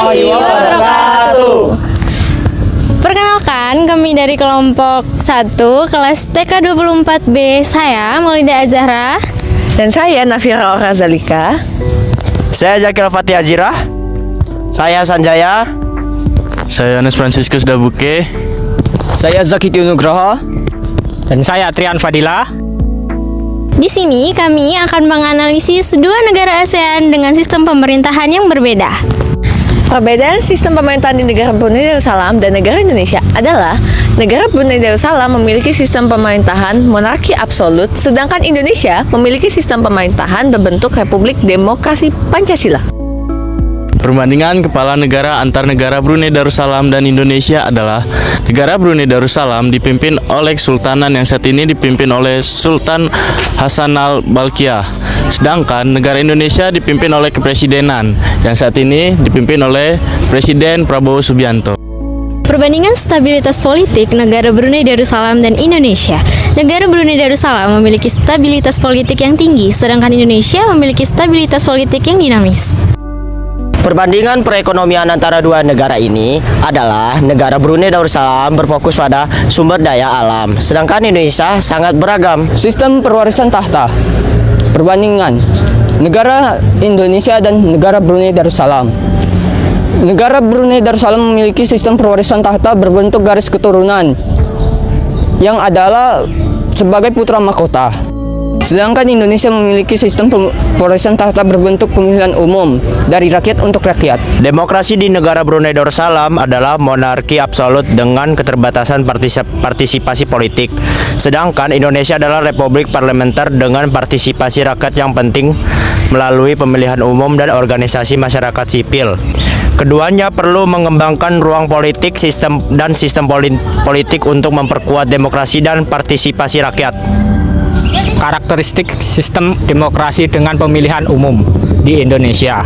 warahmatullahi wabarakatuh. Perkenalkan, kami dari kelompok 1 kelas TK24B. Saya Maulida Azahra. Dan saya Nafira Orazalika. Saya Zakil Fatih Azira. Saya Sanjaya. Saya Anes Franciscus Dabuke. Saya Zaki Nugroho. Dan saya Trian Fadila. Di sini kami akan menganalisis dua negara ASEAN dengan sistem pemerintahan yang berbeda. Perbedaan sistem pemerintahan di negara Brunei Darussalam dan negara Indonesia adalah negara Brunei Darussalam memiliki sistem pemerintahan monarki absolut, sedangkan Indonesia memiliki sistem pemerintahan berbentuk Republik Demokrasi Pancasila. Perbandingan kepala negara antar negara Brunei Darussalam dan Indonesia adalah negara Brunei Darussalam dipimpin oleh Kesultanan yang saat ini dipimpin oleh Sultan Hasan al-Bolkiah. Sedangkan negara Indonesia dipimpin oleh Kepresidenan yang saat ini dipimpin oleh Presiden Prabowo Subianto. Perbandingan stabilitas politik negara Brunei Darussalam dan Indonesia. Negara Brunei Darussalam memiliki stabilitas politik yang tinggi, sedangkan Indonesia memiliki stabilitas politik yang dinamis. Perbandingan perekonomian antara dua negara ini adalah negara Brunei Darussalam berfokus pada sumber daya alam, sedangkan Indonesia sangat beragam. Sistem pewarisan tahta. Perbandingan negara Indonesia dan negara Brunei Darussalam. Negara Brunei Darussalam memiliki sistem pewarisan tahta berbentuk garis keturunan yang adalah sebagai putra mahkota. Sedangkan Indonesia memiliki sistem pewarisan tahta berbentuk pemilihan umum dari rakyat untuk rakyat. Demokrasi di negara Brunei Darussalam adalah monarki absolut dengan keterbatasan partisipasi politik. Sedangkan Indonesia adalah republik parlementer dengan partisipasi rakyat yang penting melalui pemilihan umum dan organisasi masyarakat sipil. Keduanya perlu mengembangkan ruang politik sistem politik untuk memperkuat demokrasi dan partisipasi rakyat. Karakteristik sistem demokrasi dengan pemilihan umum di Indonesia.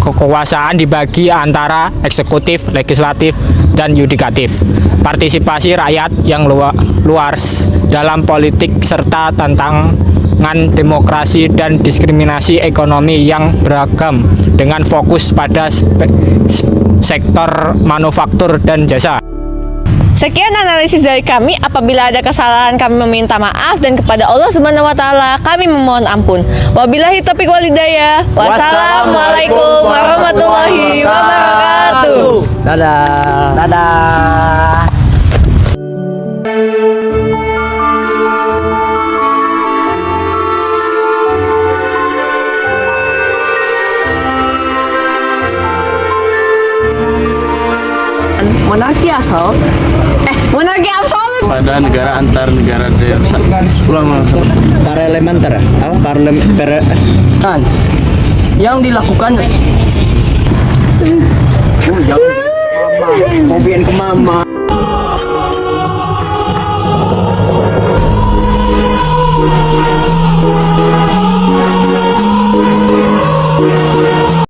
Kekuasaan dibagi antara eksekutif, legislatif, dan yudikatif. Partisipasi rakyat yang luas dalam politik serta tantangan demokrasi dan diskriminasi ekonomi yang beragam dengan fokus pada sektor manufaktur dan jasa. Sekian analisis dari kami. Apabila ada kesalahan, kami meminta maaf, dan kepada Allah Subhanahu wa Ta'ala kami memohon ampun. Wabillahi taufiq wal hidayah. Wassalamualaikum warahmatullahi wabarakatuh. Dadah. Dadah. Monarki absolut. Monarki absolut. Pada negara antar negara Parlementer. Yang dilakukan Jangan. Mama. Mau ke mama.